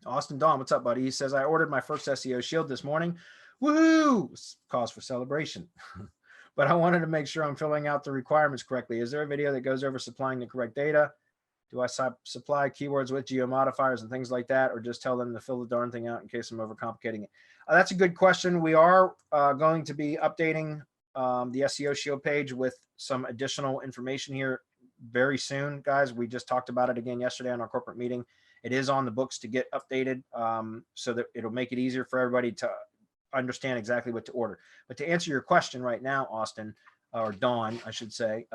Austin Dawn, what's up, buddy? He says, I ordered my first SEO Shield this morning. Woohoo! Cause for celebration. But I wanted to make sure I'm filling out the requirements correctly. Is there a video that goes over supplying the correct data? Do I supply keywords with geo-modifiers and things like that, or just tell them to fill the darn thing out in case I'm overcomplicating it? That's a good question. We are going to be updating the SEO Shield page with some additional information here very soon, guys. We just talked about it again yesterday on our corporate meeting. It is on the books to get updated so that it'll make it easier for everybody to understand exactly what to order. But to answer your question right now, Austin, or Dawn, I should say,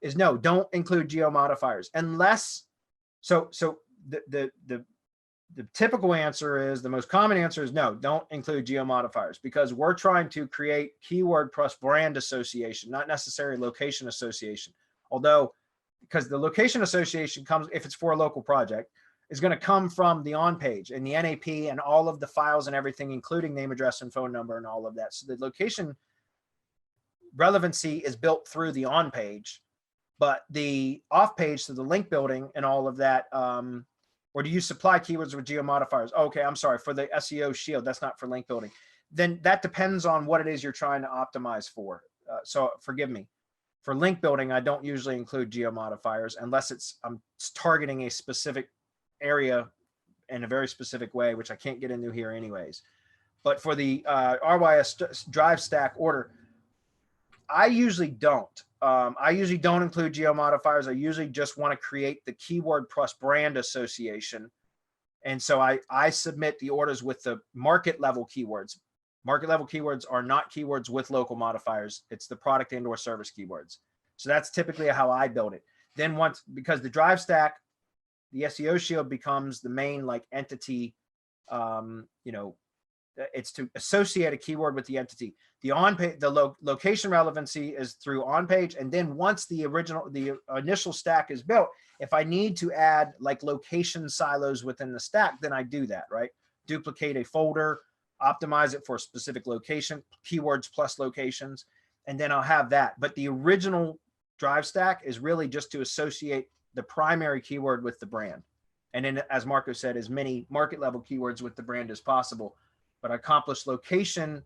is no, don't include geo-modifiers unless, so the typical answer is, the most common answer is no, don't include geo-modifiers, because we're trying to create keyword plus brand association, not necessarily location association. Although, because the location association comes, if it's for a local project, is going to come from the on page and the NAP and all of the files and everything, including name, address, and phone number and all of that. So the location relevancy is built through the on page, but the off page, so the link building and all of that, or do you supply keywords with geo-modifiers? Okay, I'm sorry, for the SEO Shield, that's not for link building. Then that depends on what it is you're trying to optimize for. So forgive me. For link building, I don't usually include geo-modifiers unless I'm targeting a specific area in a very specific way, which I can't get into here anyways. But for the RYS drive stack order, I usually don't. I usually don't include geo-modifiers. I usually just want to create the keyword plus brand association. And so I submit the orders with the market level keywords. Market level keywords are not keywords with local modifiers. It's the product and or service keywords. So that's typically how I build it. Then once, because the drive stack, the SEO Shield becomes the main like entity, you know, it's to associate a keyword with the entity. The on-page, the location relevancy is through on-page. And then once the initial stack is built, if I need to add like location silos within the stack, then I do that, right? Duplicate a folder, optimize it for a specific location, keywords plus locations, and then I'll have that. But the original drive stack is really just to associate the primary keyword with the brand. And then, as Marco said, as many market level keywords with the brand as possible. But I accomplish location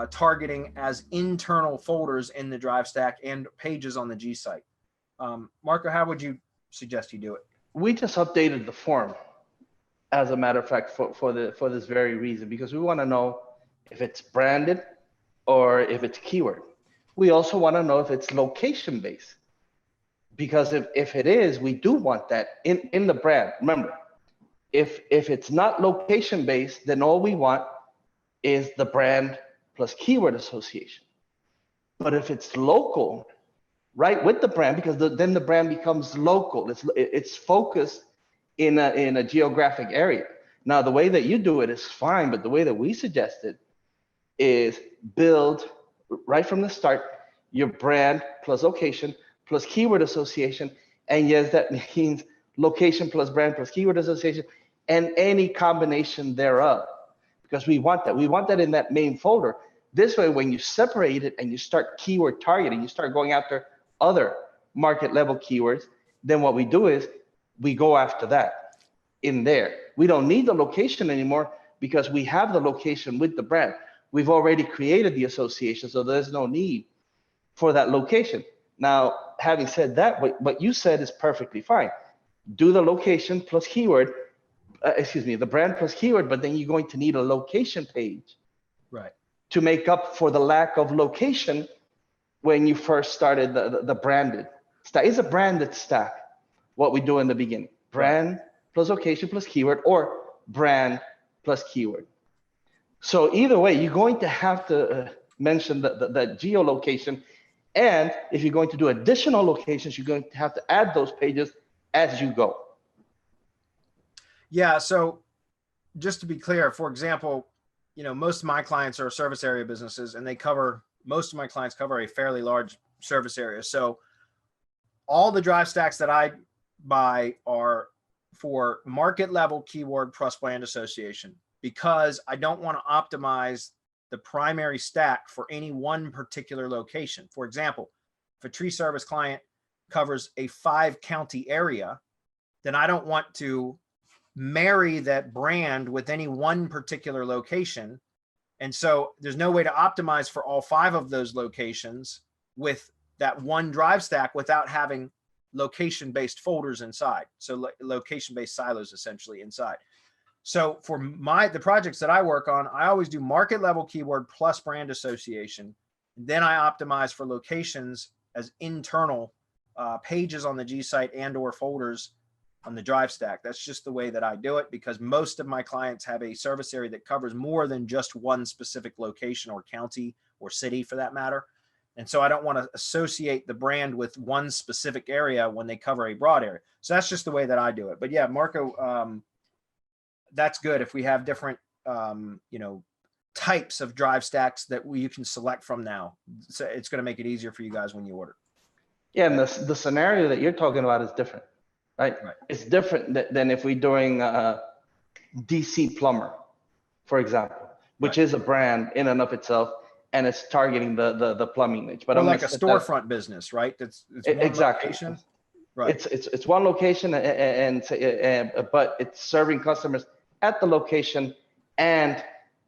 targeting as internal folders in the drive stack and pages on the G site. Marco, how would you suggest you do it? We just updated the form, as a matter of fact, for this very reason, because we want to know if it's branded or if it's keyword. We also want to know if it's location based, because if it is, we do want that in the brand. Remember, if it's not location based, then all we want is the brand plus keyword association. But if it's local, right, with the brand, because then the brand becomes local. It's focused in a geographic area. Now, the way that you do it is fine, but the way that we suggested is build right from the start your brand plus location plus keyword association. And yes, that means location plus brand plus keyword association and any combination thereof, because we want that. We want that in that main folder. This way, when you separate it and you start keyword targeting, you start going after other market level keywords, then what we do is we go after that in there. We don't need the location anymore because we have the location with the brand. We've already created the association, so there's no need for that location. Now, having said that, what you said is perfectly fine. Do the location plus keyword, the brand plus keyword, but then you're going to need a location page, right, to make up for the lack of location when you first started the branded stack. It's a branded stack, what we do in the beginning. Brand plus location plus keyword, or brand plus keyword. So either way, you're going to have to mention the geolocation. And if you're going to do additional locations, you're going to have to add those pages as you go. Yeah, so just to be clear, for example, you know, most of my clients are service area businesses, and most of my clients cover a fairly large service area. So all the drive stacks that I buy are for market level keyword plus brand association, because I don't want to optimize the primary stack for any one particular location. For example, if a tree service client covers a 5-county area, then I don't want to marry that brand with any one particular location. And so there's no way to optimize for all 5 of those locations with that one drive stack without having location-based folders inside. So location-based silos essentially inside. So for the projects that I work on, I always do market level keyword plus brand association. Then I optimize for locations as internal pages on the G site and or folders on the drive stack. That's just the way that I do it, because most of my clients have a service area that covers more than just one specific location or county or city for that matter. And so I don't want to associate the brand with one specific area when they cover a broad area. So that's just the way that I do it. But yeah, Marco, that's good if we have different, types of drive stacks that you can select from now. So it's going to make it easier for you guys when you order. Yeah, and the scenario that you're talking about is different, right? It's different than if we're doing DC Plumber, for example, which is a brand in and of itself, and it's targeting the plumbing niche. But or like a storefront business, right? It's one exactly location. Right. It's one location, but it's serving customers at the location and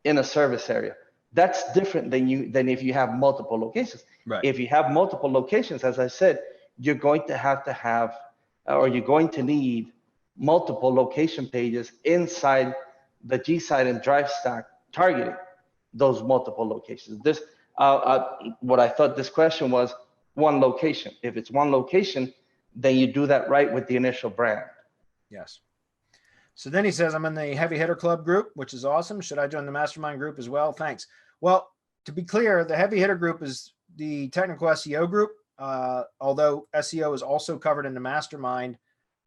in a service area. That's different than if you have multiple locations. Right. If you have multiple locations, as I said, you're going to have, or you're going to need multiple location pages inside the G site and drive stack targeting those multiple locations. This, what I thought this question was one location. If it's one location, then you do that right with the initial brand. Yes. So then he says, I'm in the Heavy Hitter Club group, which is awesome. Should I join the mastermind group as well? Thanks. Well, to be clear, the Heavy Hitter group is the technical SEO group. Although SEO is also covered in the mastermind,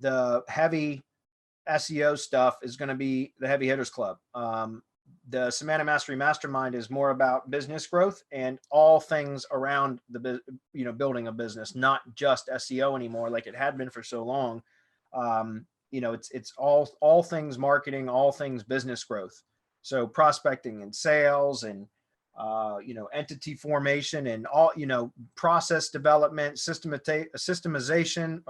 the heavy SEO stuff is going to be the Heavy Hitters Club. The Semantic Mastery Mastermind is more about business growth and all things around the, building a business, not just SEO anymore, like it had been for so long. It's all things marketing, all things business growth. So prospecting and sales and, entity formation and all, process development, systematization,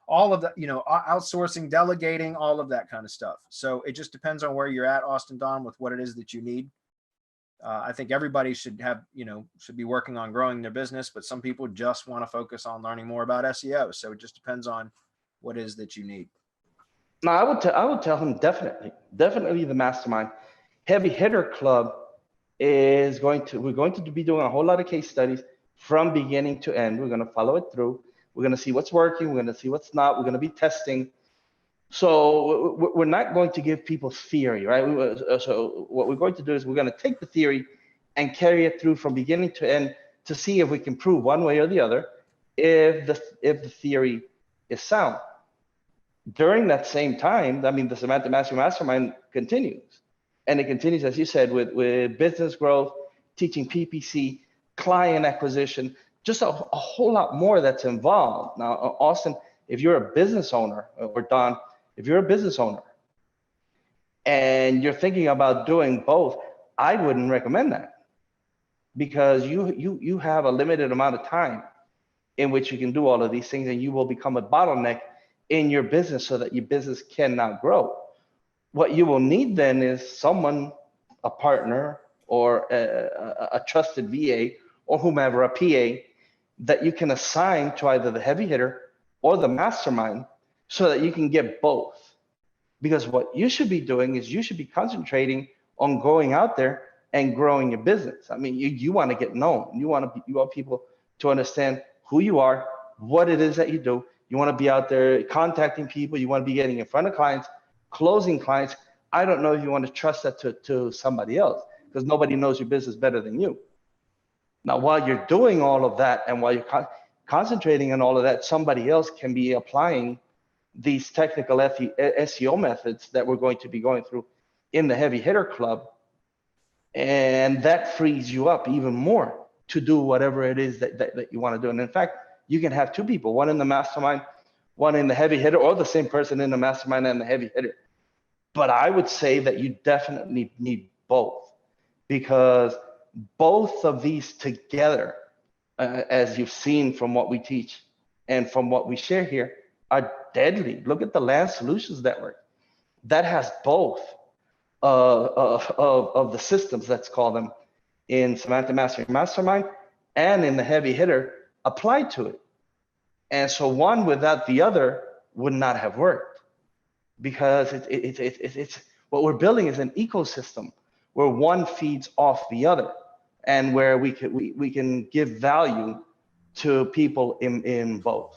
all of that, outsourcing, delegating, all of that kind of stuff. So it just depends on where you're at, Austin Don, with what it is that you need. I think everybody should be working on growing their business, but some people just want to focus on learning more about SEO. So it just depends on what it is that you need. No, I would tell him definitely the mastermind. Heavy Hitter Club is we're going to be doing a whole lot of case studies from beginning to end. We're going to follow it through. We're going to see what's working. We're going to see what's not. We're going to be testing. So we're not going to give people theory, right? So what we're going to do is we're going to take the theory and carry it through from beginning to end to see if we can prove one way or the other if the theory is sound. During that same time, the Semantic Mastery Mastermind continues. And it continues, as you said, with business growth, teaching PPC, client acquisition, just a whole lot more that's involved. Now, Austin, if you're a business owner, or Don, if you're a business owner and you're thinking about doing both, I wouldn't recommend that, because you have a limited amount of time in which you can do all of these things, and you will become a bottleneck in your business so that your business cannot grow. What you will need then is someone, a partner or a trusted VA or whomever, a PA, that you can assign to either the heavy hitter or the mastermind so that you can get both. Because what you should be doing is you should be concentrating on going out there and growing your business. You want to get known. You want people to understand who you are, what it is that you do. You want to be out there contacting people. You want to be getting in front of clients, closing clients. I don't know if you want to trust that to somebody else, because nobody knows your business better than you. Now, while you're doing all of that and while you're concentrating on all of that, somebody else can be applying these technical SEO methods that we're going to be going through in the Heavy Hitter Club. And that frees you up even more to do whatever it is that you want to do. And in fact, you can have two people, one in the mastermind, one in the heavy hitter, or the same person in the mastermind and the heavy hitter. But I would say that you definitely need both, because both of these together, as you've seen from what we teach and from what we share here, are deadly. Look at the Land Solutions Network. That has both of the systems, let's call them, in Semantic Mastery Mastermind and in the heavy hitter applied to it. And so one without the other would not have worked, because it's what we're building is an ecosystem where one feeds off the other, and where we can give value to people in both.